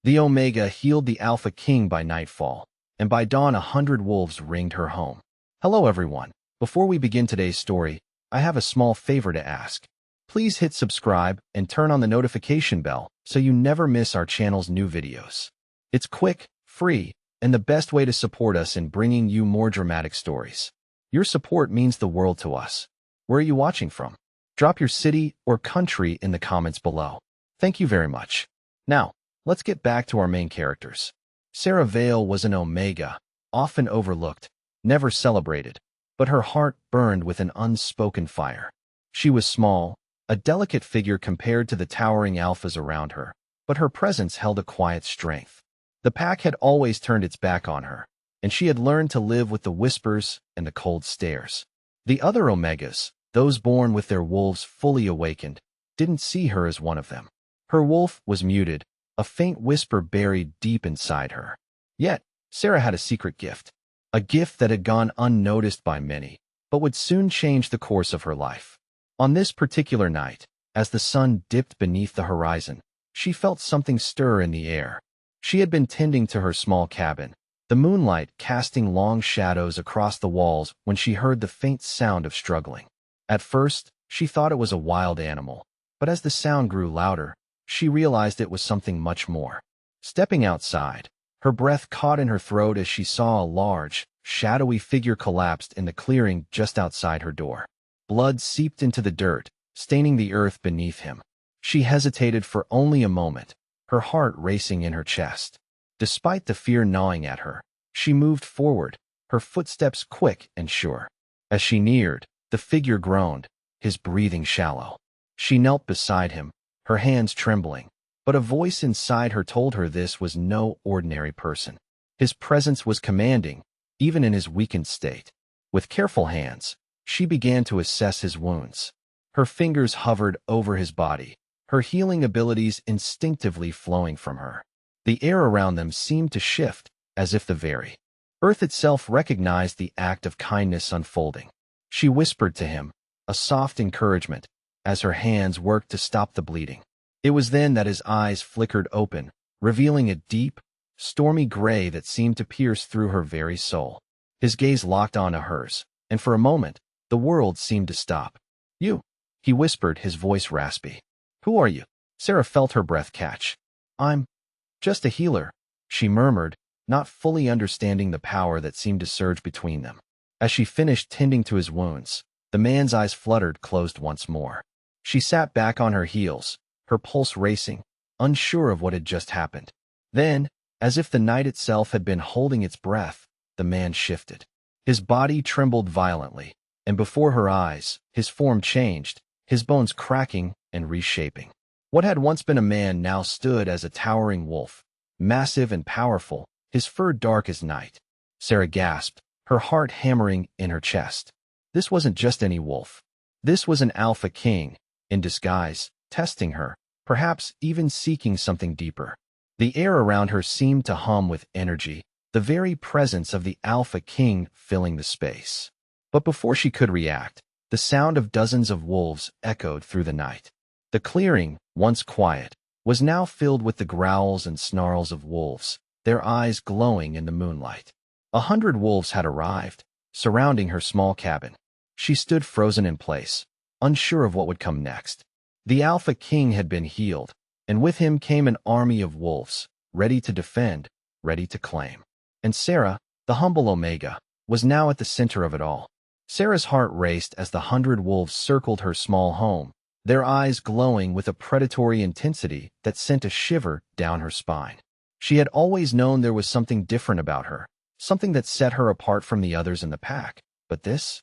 The Omega healed the Alpha King by nightfall, and by dawn 100 wolves ringed her home. Hello everyone. Before we begin today's story, I have a small favor to ask. Please hit subscribe and turn on the notification bell so you never miss our channel's new videos. It's quick, free, and the best way to support us in bringing you more dramatic stories. Your support means the world to us. Where are you watching from? Drop your city or country in the comments below. Thank you very much. Now, let's get back to our main characters. Sarah Vale was an Omega, often overlooked, never celebrated, but her heart burned with an unspoken fire. She was small, a delicate figure compared to the towering alphas around her, but her presence held a quiet strength. The pack had always turned its back on her, and she had learned to live with the whispers and the cold stares. The other Omegas, those born with their wolves fully awakened, didn't see her as one of them. Her wolf was muted, a faint whisper buried deep inside her. Yet, Sarah had a secret gift. A gift that had gone unnoticed by many, but would soon change the course of her life. On this particular night, as the sun dipped beneath the horizon, she felt something stir in the air. She had been tending to her small cabin, the moonlight casting long shadows across the walls when she heard the faint sound of struggling. At first, she thought it was a wild animal, but as the sound grew louder, she realized it was something much more. Stepping outside, her breath caught in her throat as she saw a large, shadowy figure collapsed in the clearing just outside her door. Blood seeped into the dirt, staining the earth beneath him. She hesitated for only a moment, her heart racing in her chest. Despite the fear gnawing at her, she moved forward, her footsteps quick and sure. As she neared, the figure groaned, his breathing shallow. She knelt beside him, her hands trembling, but a voice inside her told her this was no ordinary person. His presence was commanding, even in his weakened state. With careful hands, she began to assess his wounds. Her fingers hovered over his body, her healing abilities instinctively flowing from her. The air around them seemed to shift, as if the very earth itself recognized the act of kindness unfolding. She whispered to him, a soft encouragement, as her hands worked to stop the bleeding. It was then that his eyes flickered open, revealing a deep, stormy gray that seemed to pierce through her very soul. His gaze locked onto hers, and for a moment, the world seemed to stop. "You," he whispered, his voice raspy. "Who are you?" Sarah felt her breath catch. "I'm just a healer," she murmured, not fully understanding the power that seemed to surge between them. As she finished tending to his wounds, the man's eyes fluttered closed once more. She sat back on her heels, her pulse racing, unsure of what had just happened. Then, as if the night itself had been holding its breath, the man shifted. His body trembled violently, and before her eyes, his form changed, his bones cracking and reshaping. What had once been a man now stood as a towering wolf, massive and powerful, his fur dark as night. Sarah gasped, her heart hammering in her chest. This wasn't just any wolf. This was an Alpha King, in disguise, testing her, perhaps even seeking something deeper. The air around her seemed to hum with energy, the very presence of the Alpha King filling the space. But before she could react, the sound of dozens of wolves echoed through the night. The clearing, once quiet, was now filled with the growls and snarls of wolves, their eyes glowing in the moonlight. 100 wolves had arrived, surrounding her small cabin. She stood frozen in place, unsure of what would come next. The Alpha King had been healed, and with him came an army of wolves, ready to defend, ready to claim. And Sarah, the humble Omega, was now at the center of it all. Sarah's heart raced as the 100 wolves circled her small home, their eyes glowing with a predatory intensity that sent a shiver down her spine. She had always known there was something different about her, something that set her apart from the others in the pack. But this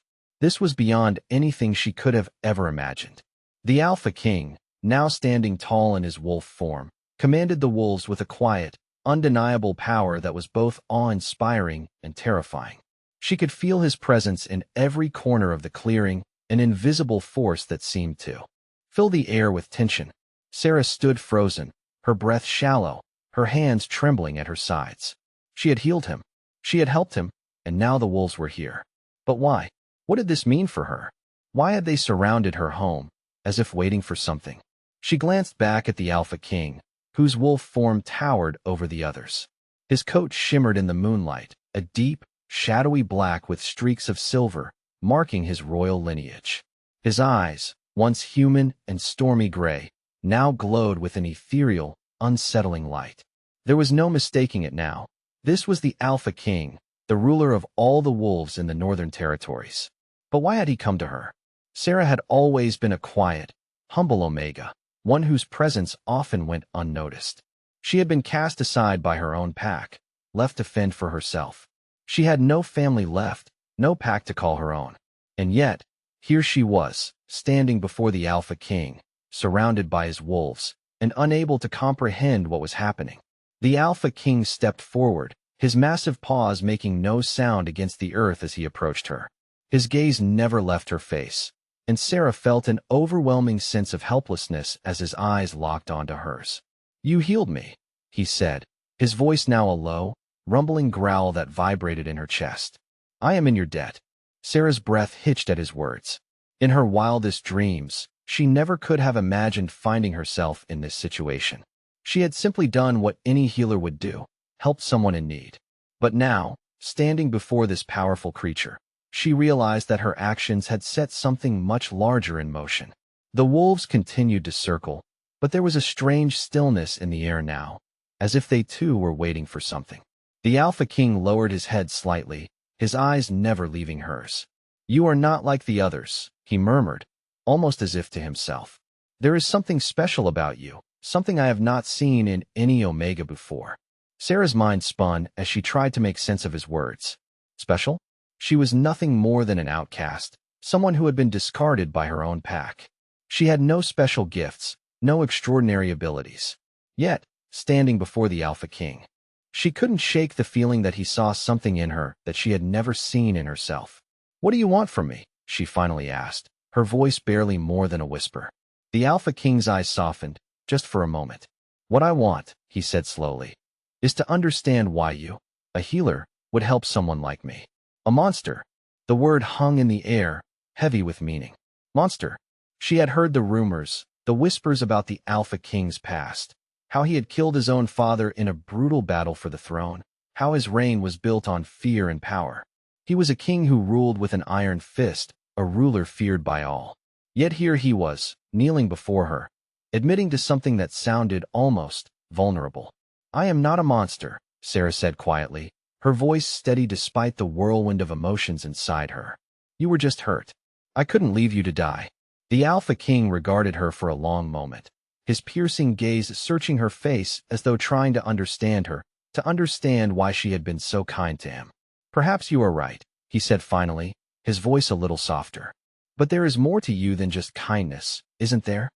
was beyond anything she could have ever imagined. The Alpha King, now standing tall in his wolf form, commanded the wolves with a quiet, undeniable power that was both awe-inspiring and terrifying. She could feel his presence in every corner of the clearing, an invisible force that seemed to fill the air with tension. Sarah stood frozen, her breath shallow, her hands trembling at her sides. She had healed him. She had helped him, and now the wolves were here. But why? What did this mean for her? Why had they surrounded her home, as if waiting for something? She glanced back at the Alpha King, whose wolf form towered over the others. His coat shimmered in the moonlight, a deep, shadowy black with streaks of silver, marking his royal lineage. His eyes, once human and stormy gray, now glowed with an ethereal, unsettling light. There was no mistaking it now. This was the Alpha King, the ruler of all the wolves in the Northern Territories. But why had he come to her? Sarah had always been a quiet, humble Omega, one whose presence often went unnoticed. She had been cast aside by her own pack, left to fend for herself. She had no family left, no pack to call her own. And yet, here she was, standing before the Alpha King, surrounded by his wolves, and unable to comprehend what was happening. The Alpha King stepped forward, his massive paws making no sound against the earth as he approached her. His gaze never left her face, and Sarah felt an overwhelming sense of helplessness as his eyes locked onto hers. "You healed me," he said, his voice now a low, rumbling growl that vibrated in her chest. "I am in your debt." Sarah's breath hitched at his words. In her wildest dreams, she never could have imagined finding herself in this situation. She had simply done what any healer would do, helped someone in need. But now, standing before this powerful creature, she realized that her actions had set something much larger in motion. The wolves continued to circle, but there was a strange stillness in the air now, as if they too were waiting for something. The Alpha King lowered his head slightly, his eyes never leaving hers. "You are not like the others," he murmured, almost as if to himself. "There is something special about you, something I have not seen in any Omega before." Sarah's mind spun as she tried to make sense of his words. Special? She was nothing more than an outcast, someone who had been discarded by her own pack. She had no special gifts, no extraordinary abilities. Yet, standing before the Alpha King, she couldn't shake the feeling that he saw something in her that she had never seen in herself. "What do you want from me?" she finally asked, her voice barely more than a whisper. The Alpha King's eyes softened, just for a moment. "What I want," he said slowly, "is to understand why you, a healer, would help someone like me. A monster." The word hung in the air, heavy with meaning. Monster. She had heard the rumors, the whispers about the Alpha King's past, how he had killed his own father in a brutal battle for the throne, how his reign was built on fear and power. He was a king who ruled with an iron fist, a ruler feared by all. Yet here he was, kneeling before her, admitting to something that sounded almost vulnerable. "I am not a monster," Sarah said quietly, her voice steady despite the whirlwind of emotions inside her. "You were just hurt. I couldn't leave you to die." The Alpha King regarded her for a long moment, his piercing gaze searching her face as though trying to understand her, to understand why she had been so kind to him. "Perhaps you are right," he said finally, his voice a little softer. "But there is more to you than just kindness, isn't there?"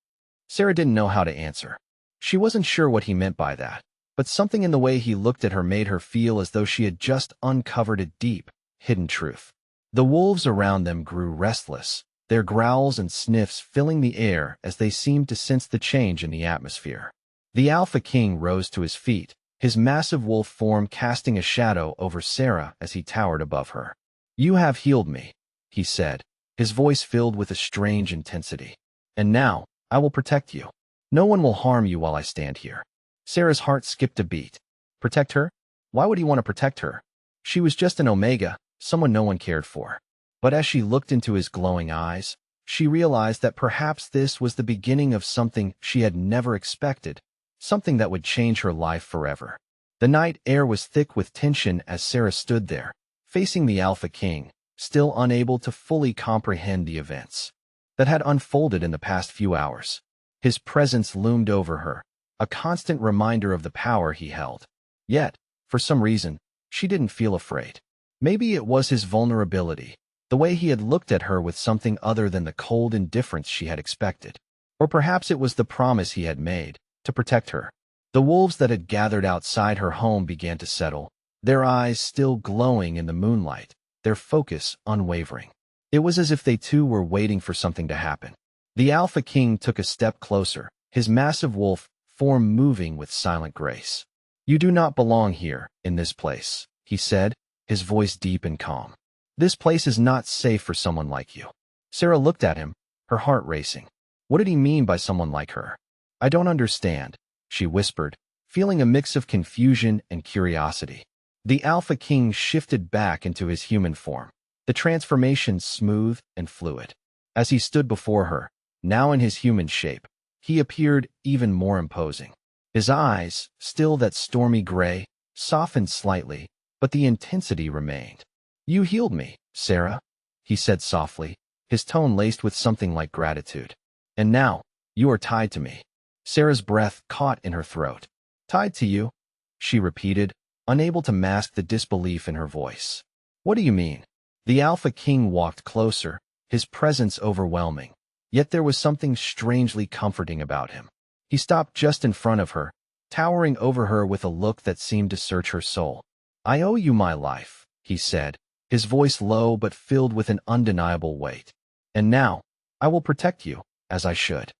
Sarah didn't know how to answer. She wasn't sure what he meant by that, but something in the way he looked at her made her feel as though she had just uncovered a deep, hidden truth. The wolves around them grew restless, their growls and sniffs filling the air as they seemed to sense the change in the atmosphere. The Alpha King rose to his feet, his massive wolf form casting a shadow over Sarah as he towered above her. "You have healed me," he said, his voice filled with a strange intensity. "And now, I will protect you. No one will harm you while I stand here." Sarah's heart skipped a beat. Protect her? Why would he want to protect her? She was just an Omega, someone no one cared for. But as she looked into his glowing eyes, she realized that perhaps this was the beginning of something she had never expected, something that would change her life forever. The night air was thick with tension as Sarah stood there, facing the Alpha King, still unable to fully comprehend the events that had unfolded in the past few hours. His presence loomed over her, a constant reminder of the power he held. Yet, for some reason, she didn't feel afraid. Maybe it was his vulnerability, the way he had looked at her with something other than the cold indifference she had expected. Or perhaps it was the promise he had made, to protect her. The wolves that had gathered outside her home began to settle, their eyes still glowing in the moonlight, their focus unwavering. It was as if they too were waiting for something to happen. The Alpha King took a step closer, his massive wolf form moving with silent grace. "You do not belong here, in this place," he said, his voice deep and calm. "This place is not safe for someone like you." Sarah looked at him, her heart racing. What did he mean by someone like her? "I don't understand," she whispered, feeling a mix of confusion and curiosity. The Alpha King shifted back into his human form, the transformation smooth and fluid. As he stood before her, now in his human shape, he appeared even more imposing. His eyes, still that stormy gray, softened slightly, but the intensity remained. "You healed me, Sarah," he said softly, his tone laced with something like gratitude. "And now, you are tied to me." Sarah's breath caught in her throat. "Tied to you?" she repeated, unable to mask the disbelief in her voice. "What do you mean?" The Alpha King walked closer, his presence overwhelming. Yet there was something strangely comforting about him. He stopped just in front of her, towering over her with a look that seemed to search her soul. "I owe you my life," he said, his voice low but filled with an undeniable weight. "And now, I will protect you, as I should."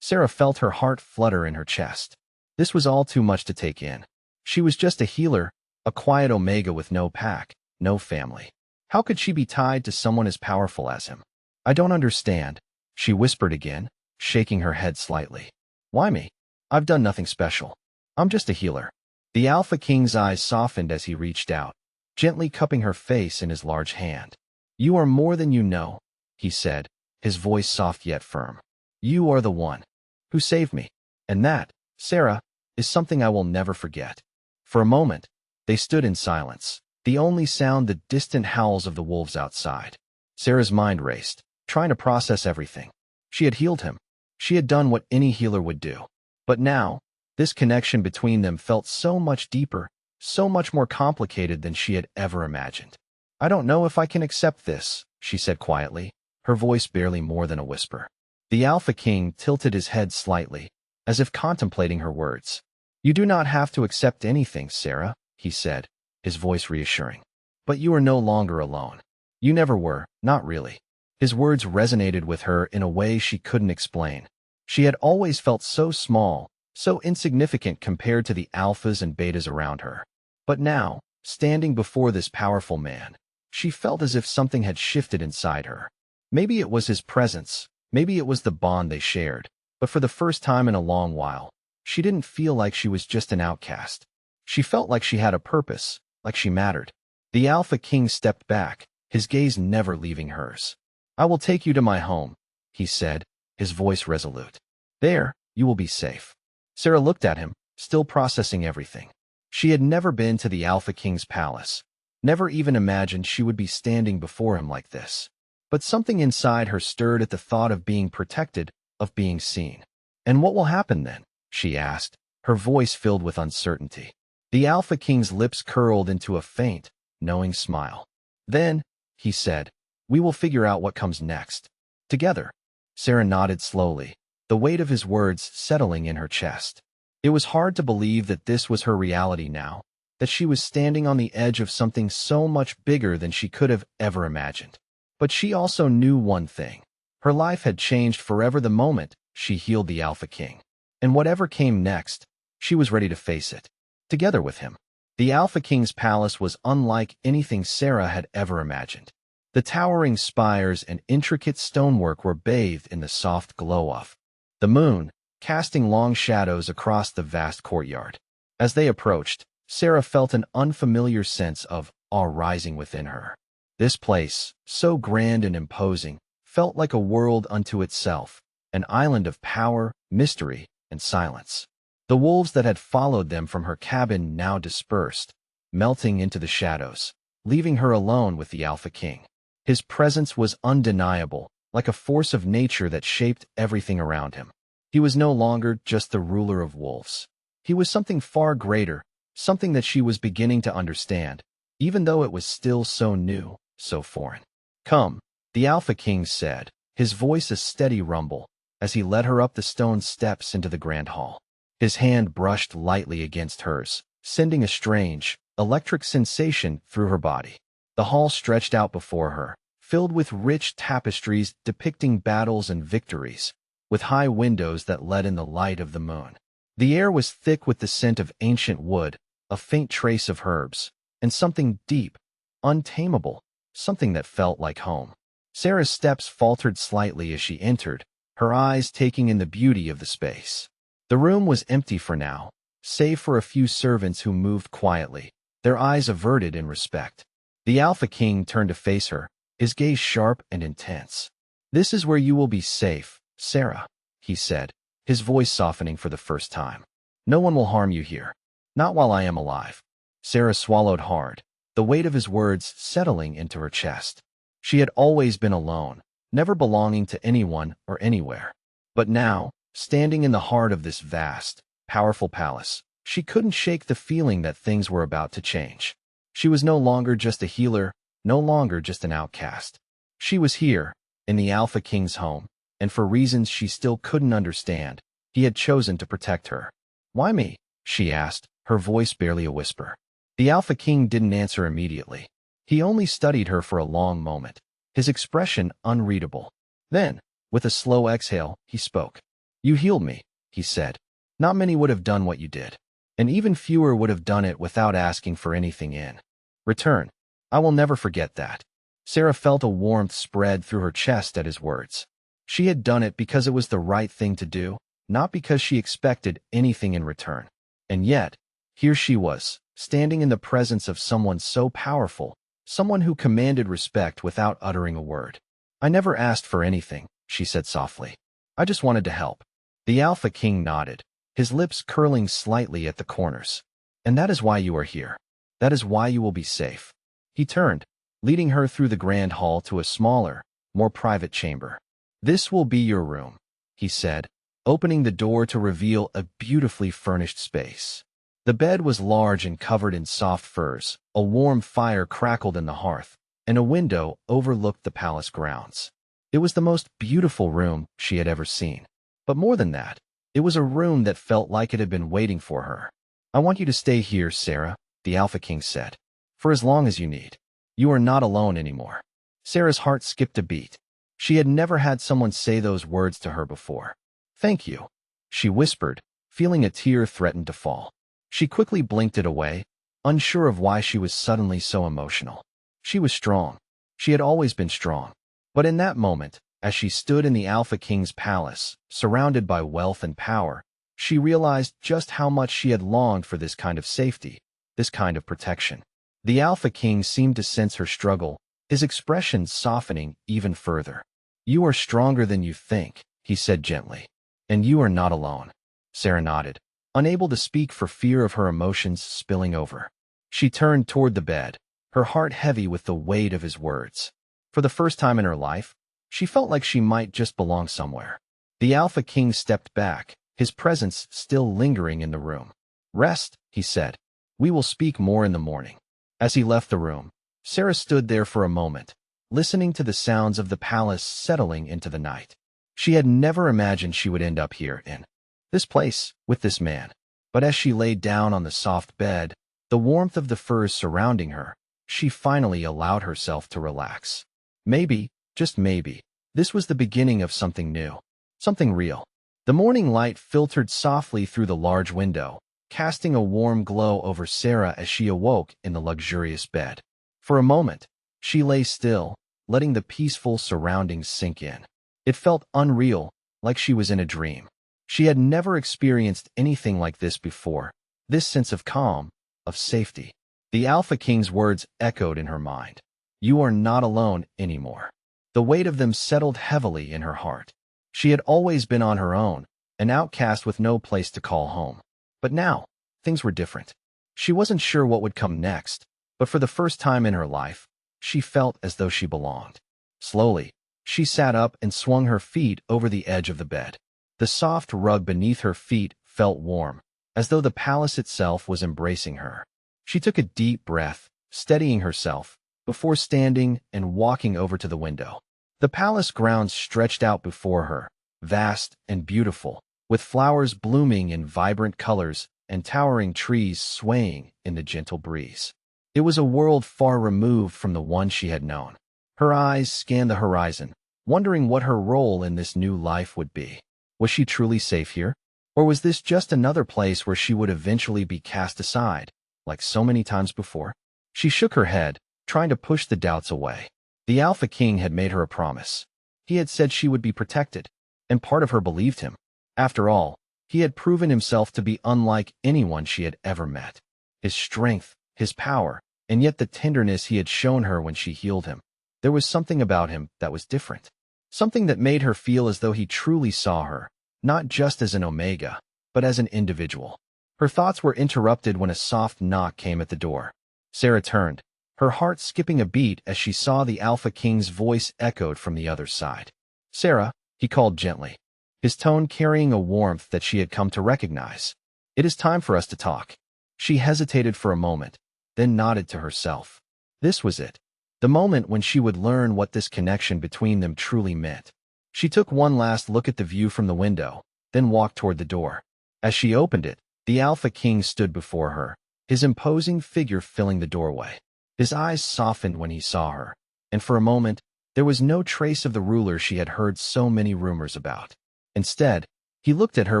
Sarah felt her heart flutter in her chest. This was all too much to take in. She was just a healer, a quiet Omega with no pack, no family. How could she be tied to someone as powerful as him? "I don't understand," she whispered again, shaking her head slightly. "Why me? I've done nothing special. I'm just a healer." The Alpha King's eyes softened as he reached out, gently cupping her face in his large hand. "You are more than you know," he said, his voice soft yet firm. "You are the one who saved me. And that, Sarah, is something I will never forget." For a moment, they stood in silence, the only sound the distant howls of the wolves outside. Sarah's mind raced, trying to process everything. She had healed him. She had done what any healer would do. But now, this connection between them felt so much deeper, so much more complicated than she had ever imagined. "I don't know if I can accept this," she said quietly, her voice barely more than a whisper. The Alpha King tilted his head slightly, as if contemplating her words. "You do not have to accept anything, Sarah," he said, his voice reassuring. "But you are no longer alone. You never were, not really." His words resonated with her in a way she couldn't explain. She had always felt so small, so insignificant compared to the alphas and betas around her. But now, standing before this powerful man, she felt as if something had shifted inside her. Maybe it was his presence, maybe it was the bond they shared, but for the first time in a long while, she didn't feel like she was just an outcast. She felt like she had a purpose, like she mattered. The Alpha King stepped back, his gaze never leaving hers. "I will take you to my home," he said, his voice resolute. "There, you will be safe." Sarah looked at him, still processing everything. She had never been to the Alpha King's palace, never even imagined she would be standing before him like this. But something inside her stirred at the thought of being protected, of being seen. "And what will happen then?" she asked, her voice filled with uncertainty. The Alpha King's lips curled into a faint, knowing smile. "Then," he said, "we will figure out what comes next. Together." Sarah nodded slowly, the weight of his words settling in her chest. It was hard to believe that this was her reality now, that she was standing on the edge of something so much bigger than she could have ever imagined. But she also knew one thing. Her life had changed forever the moment she healed the Alpha King. And whatever came next, she was ready to face it. Together with him. The Alpha King's palace was unlike anything Sarah had ever imagined. The towering spires and intricate stonework were bathed in the soft glow of the moon, casting long shadows across the vast courtyard. As they approached, Sarah felt an unfamiliar sense of awe rising within her. This place, so grand and imposing, felt like a world unto itself, an island of power, mystery, and silence. The wolves that had followed them from her cabin now dispersed, melting into the shadows, leaving her alone with the Alpha King. His presence was undeniable, like a force of nature that shaped everything around him. He was no longer just the ruler of wolves. He was something far greater, something that she was beginning to understand, even though it was still so new, so foreign. "Come," the Alpha King said, his voice a steady rumble, as he led her up the stone steps into the grand hall. His hand brushed lightly against hers, sending a strange, electric sensation through her body. The hall stretched out before her, filled with rich tapestries depicting battles and victories, with high windows that let in the light of the moon. The air was thick with the scent of ancient wood, a faint trace of herbs, and something deep, untamable, something that felt like home. Sarah's steps faltered slightly as she entered, her eyes taking in the beauty of the space. The room was empty for now, save for a few servants who moved quietly, their eyes averted in respect. The Alpha King turned to face her, his gaze sharp and intense. "This is where you will be safe, Sarah," he said, his voice softening for the first time. "No one will harm you here. Not while I am alive." Sarah swallowed hard, the weight of his words settling into her chest. She had always been alone, never belonging to anyone or anywhere. But now, standing in the heart of this vast, powerful palace, she couldn't shake the feeling that things were about to change. She was no longer just a healer, no longer just an outcast. She was here, in the Alpha King's home, and for reasons she still couldn't understand, he had chosen to protect her. "Why me?" she asked, her voice barely a whisper. The Alpha King didn't answer immediately. He only studied her for a long moment, his expression unreadable. Then, with a slow exhale, he spoke. "You healed me," he said. "Not many would have done what you did, and even fewer would have done it without asking for anything in return. I will never forget that." Sarah felt a warmth spread through her chest at his words. She had done it because it was the right thing to do, not because she expected anything in return. And yet, here she was, standing in the presence of someone so powerful, someone who commanded respect without uttering a word. "I never asked for anything," she said softly. "I just wanted to help." The Alpha King nodded, his lips curling slightly at the corners. "And that is why you are here. That is why you will be safe." He turned, leading her through the grand hall to a smaller, more private chamber. "This will be your room," he said, opening the door to reveal a beautifully furnished space. The bed was large and covered in soft furs, a warm fire crackled in the hearth, and a window overlooked the palace grounds. It was the most beautiful room she had ever seen. But more than that, it was a room that felt like it had been waiting for her. "I want you to stay here, Sarah," the Alpha King said, "for as long as you need. You are not alone anymore." Sarah's heart skipped a beat. She had never had someone say those words to her before. "Thank you," she whispered, feeling a tear threaten to fall. She quickly blinked it away, unsure of why she was suddenly so emotional. She was strong. She had always been strong. But in that moment, as she stood in the Alpha King's palace, surrounded by wealth and power, she realized just how much she had longed for this kind of safety, this kind of protection. The Alpha King seemed to sense her struggle, his expression softening even further. "You are stronger than you think," he said gently. "And you are not alone." Sarah nodded, unable to speak for fear of her emotions spilling over. She turned toward the bed, her heart heavy with the weight of his words. For the first time in her life, she felt like she might just belong somewhere. The Alpha King stepped back, his presence still lingering in the room. "Rest," he said. "We will speak more in the morning." As he left the room, Sarah stood there for a moment, listening to the sounds of the palace settling into the night. She had never imagined she would end up here in this place, with this man. But as she lay down on the soft bed, the warmth of the furs surrounding her, she finally allowed herself to relax. Maybe, just maybe, this was the beginning of something new, something real. The morning light filtered softly through the large window, casting a warm glow over Sarah as she awoke in the luxurious bed. For a moment, she lay still, letting the peaceful surroundings sink in. It felt unreal, like she was in a dream. She had never experienced anything like this before, this sense of calm, of safety. The Alpha King's words echoed in her mind. "You are not alone anymore." The weight of them settled heavily in her heart. She had always been on her own, an outcast with no place to call home. But now, things were different. She wasn't sure what would come next, but for the first time in her life, she felt as though she belonged. Slowly, she sat up and swung her feet over the edge of the bed. The soft rug beneath her feet felt warm, as though the palace itself was embracing her. She took a deep breath, steadying herself, before standing and walking over to the window. The palace grounds stretched out before her, vast and beautiful, with flowers blooming in vibrant colors and towering trees swaying in the gentle breeze. It was a world far removed from the one she had known. Her eyes scanned the horizon, wondering what her role in this new life would be. Was she truly safe here? Or was this just another place where she would eventually be cast aside, like so many times before? She shook her head, trying to push the doubts away. The Alpha King had made her a promise. He had said she would be protected, and part of her believed him. After all, He had proven himself to be unlike anyone she had ever met. His strength, his power, and yet the tenderness he had shown her when she healed him. There was something about him that was different. Something that made her feel as though he truly saw her, not just as an Omega, but as an individual. Her thoughts were interrupted when a soft knock came at the door. Sarah turned, her heart skipping a beat as she saw the Alpha King's voice echoed from the other side. "Sarah," he called gently, his tone carrying a warmth that she had come to recognize. "It is time for us to talk." She hesitated for a moment, then nodded to herself. This was it. The moment when she would learn what this connection between them truly meant. She took one last look at the view from the window, then walked toward the door. As she opened it, the Alpha King stood before her, his imposing figure filling the doorway. His eyes softened when he saw her, and for a moment, there was no trace of the ruler she had heard so many rumors about. Instead, he looked at her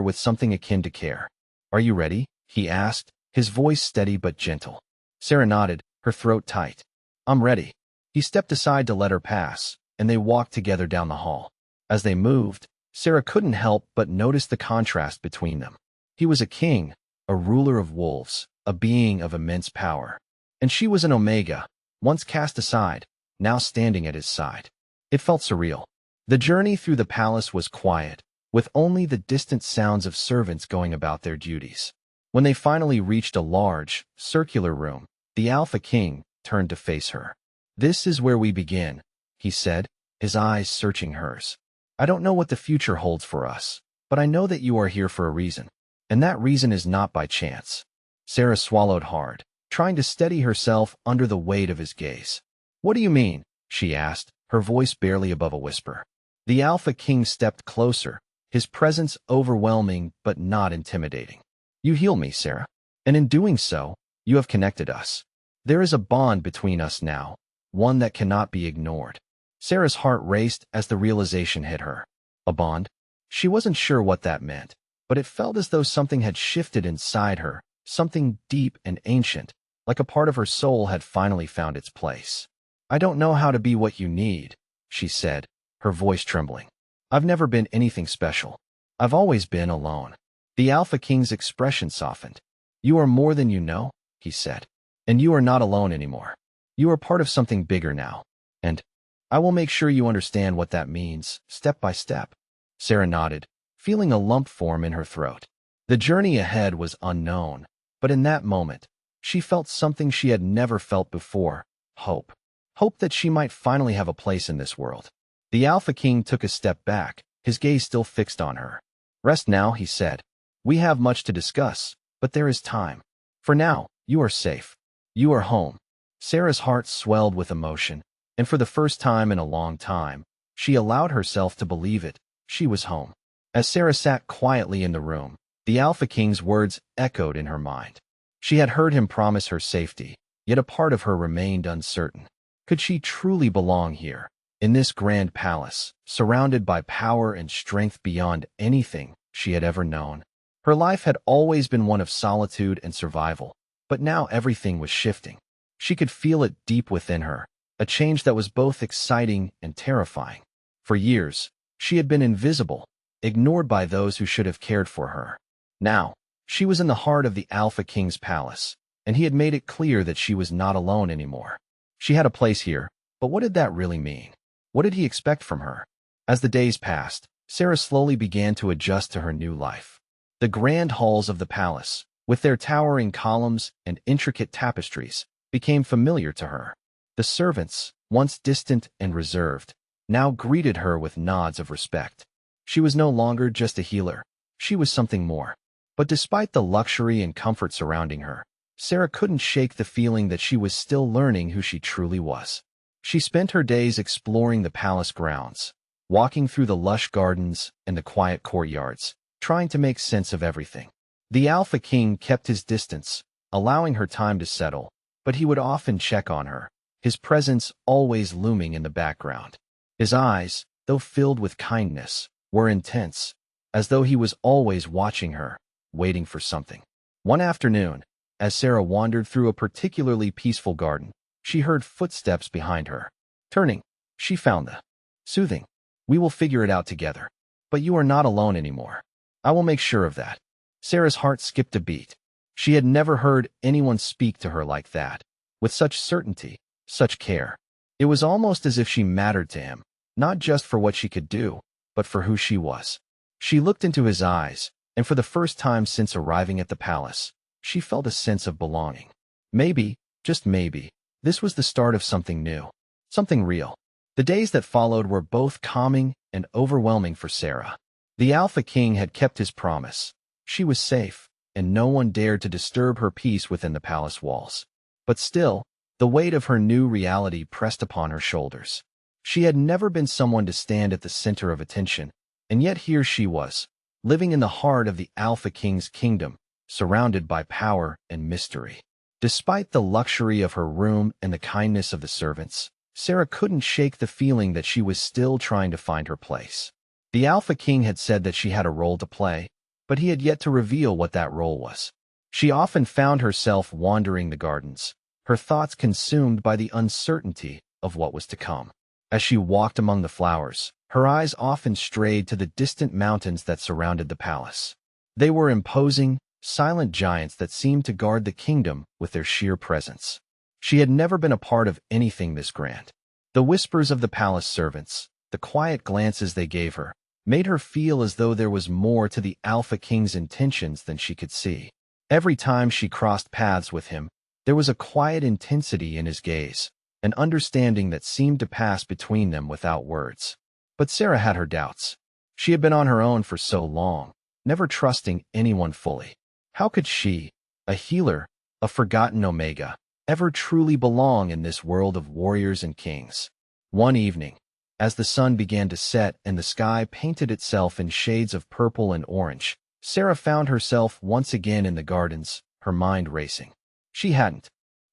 with something akin to care. "Are you ready?" he asked, his voice steady but gentle. Sarah nodded, her throat tight. "I'm ready." He stepped aside to let her pass, and they walked together down the hall. As they moved, Sarah couldn't help but notice the contrast between them. He was a king, a ruler of wolves, a being of immense power. And she was an Omega, once cast aside, now standing at his side. It felt surreal. The journey through the palace was quiet, with only the distant sounds of servants going about their duties. When they finally reached a large, circular room, the Alpha King turned to face her. "This is where we begin," he said, his eyes searching hers. "I don't know what the future holds for us, but I know that you are here for a reason, and that reason is not by chance." Sarah swallowed hard, trying to steady herself under the weight of his gaze. "What do you mean?" she asked, her voice barely above a whisper. The Alpha King stepped closer, his presence overwhelming but not intimidating. "You heal me, Sarah, and in doing so, you have connected us. There is a bond between us now, one that cannot be ignored." Sarah's heart raced as the realization hit her. A bond? She wasn't sure what that meant, but it felt as though something had shifted inside her, something deep and ancient, like a part of her soul had finally found its place. "I don't know how to be what you need," she said, her voice trembling. "I've never been anything special. I've always been alone." The Alpha King's expression softened. "You are more than you know," he said, "and you are not alone anymore. You are part of something bigger now, and I will make sure you understand what that means, step by step." Sarah nodded, feeling a lump form in her throat. The journey ahead was unknown, but in that moment, she felt something she had never felt before: hope. Hope that she might finally have a place in this world. The Alpha King took a step back, his gaze still fixed on her. "Rest now," he said. "We have much to discuss, but there is time. For now, you are safe. You are home." Sarah's heart swelled with emotion, and for the first time in a long time, she allowed herself to believe it. She was home. As Sarah sat quietly in the room, the Alpha King's words echoed in her mind. She had heard him promise her safety, yet a part of her remained uncertain. Could she truly belong here, in this grand palace, surrounded by power and strength beyond anything she had ever known? Her life had always been one of solitude and survival, but now everything was shifting. She could feel it deep within her, a change that was both exciting and terrifying. For years, she had been invisible, ignored by those who should have cared for her. Now, she was in the heart of the Alpha King's palace, and he had made it clear that she was not alone anymore. She had a place here, but what did that really mean? What did he expect from her? As the days passed, Sarah slowly began to adjust to her new life. The grand halls of the palace, with their towering columns and intricate tapestries, became familiar to her. The servants, once distant and reserved, now greeted her with nods of respect. She was no longer just a healer. She was something more. But despite the luxury and comfort surrounding her, Sarah couldn't shake the feeling that she was still learning who she truly was. She spent her days exploring the palace grounds, walking through the lush gardens and the quiet courtyards, trying to make sense of everything. The Alpha King kept his distance, allowing her time to settle, but he would often check on her, his presence always looming in the background. His eyes, though filled with kindness, were intense, as though he was always watching her, waiting for something. One afternoon, as Sarah wandered through a particularly peaceful garden, she heard footsteps behind her. Turning, she found the soothing, "We will figure it out together. But you are not alone anymore. I will make sure of that. Sarah's heart skipped a beat. She had never heard anyone speak to her like that, with such certainty, such care. It was almost as if she mattered to him, not just for what she could do, but for who she was. She looked into his eyes, and for the first time since arriving at the palace, she felt a sense of belonging. Maybe, just maybe, this was the start of something new, something real. The days that followed were both calming and overwhelming for Sarah. The Alpha King had kept his promise. She was safe, and no one dared to disturb her peace within the palace walls. But still, the weight of her new reality pressed upon her shoulders. She had never been someone to stand at the center of attention, and yet here she was, living in the heart of the Alpha King's kingdom, surrounded by power and mystery. Despite the luxury of her room and the kindness of the servants, Sarah couldn't shake the feeling that she was still trying to find her place. The Alpha King had said that she had a role to play, but he had yet to reveal what that role was. She often found herself wandering the gardens, her thoughts consumed by the uncertainty of what was to come. As she walked among the flowers, her eyes often strayed to the distant mountains that surrounded the palace. They were imposing, silent giants that seemed to guard the kingdom with their sheer presence. She had never been a part of anything this grand. The whispers of the palace servants, the quiet glances they gave her, made her feel as though there was more to the Alpha King's intentions than she could see. Every time she crossed paths with him, there was a quiet intensity in his gaze, an understanding that seemed to pass between them without words. But Sarah had her doubts. She had been on her own for so long, never trusting anyone fully. How could she, a healer, a forgotten Omega, ever truly belong in this world of warriors and kings? One evening, as the sun began to set and the sky painted itself in shades of purple and orange, Sarah found herself once again in the gardens, her mind racing. She hadn't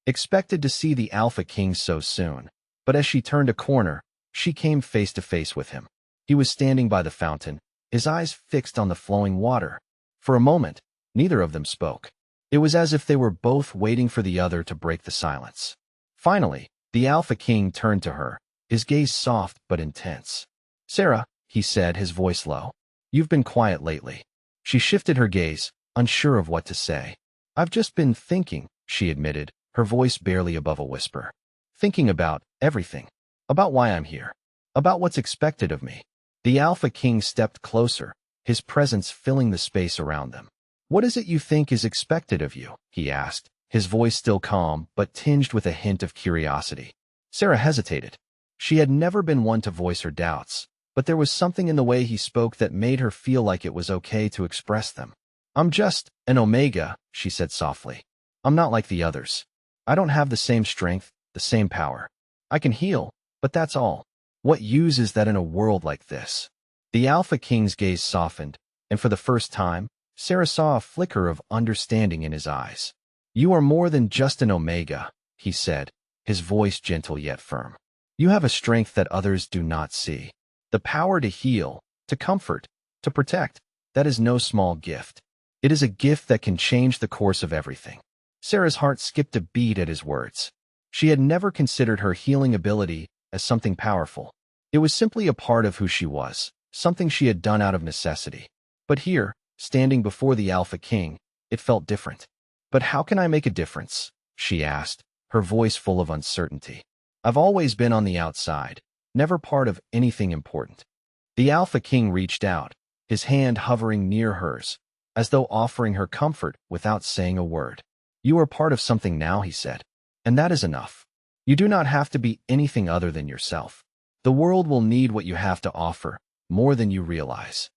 expected to see the Alpha King so soon, but as she turned a corner, she came face to face with him. He was standing by the fountain, his eyes fixed on the flowing water. For a moment, neither of them spoke. It was as if they were both waiting for the other to break the silence. Finally, the Alpha King turned to her, his gaze soft but intense. "Sarah," he said, his voice low, "you've been quiet lately." She shifted her gaze, unsure of what to say. "I've just been thinking," she admitted, her voice barely above a whisper. "Thinking about everything. About why I'm here. About what's expected of me." The Alpha King stepped closer, his presence filling the space around them. "What is it you think is expected of you?" he asked, his voice still calm but tinged with a hint of curiosity. Sarah hesitated. She had never been one to voice her doubts, but there was something in the way he spoke that made her feel like it was okay to express them. "I'm just an Omega," she said softly. "I'm not like the others. I don't have the same strength, the same power. I can heal, but that's all. What use is that in a world like this?" The Alpha King's gaze softened, and for the first time, Sarah saw a flicker of understanding in his eyes. "You are more than just an Omega," he said, his voice gentle yet firm. "You have a strength that others do not see. The power to heal, to comfort, to protect, that is no small gift. It is a gift that can change the course of everything." Sarah's heart skipped a beat at his words. She had never considered her healing ability as something powerful. It was simply a part of who she was, something she had done out of necessity. But here, standing before the Alpha King, it felt different. "But how can I make a difference?" she asked, her voice full of uncertainty. "I've always been on the outside, never part of anything important." The Alpha King reached out, his hand hovering near hers, as though offering her comfort without saying a word. "You are part of something now," he said, "and that is enough. You do not have to be anything other than yourself. The world will need what you have to offer, more than you realize."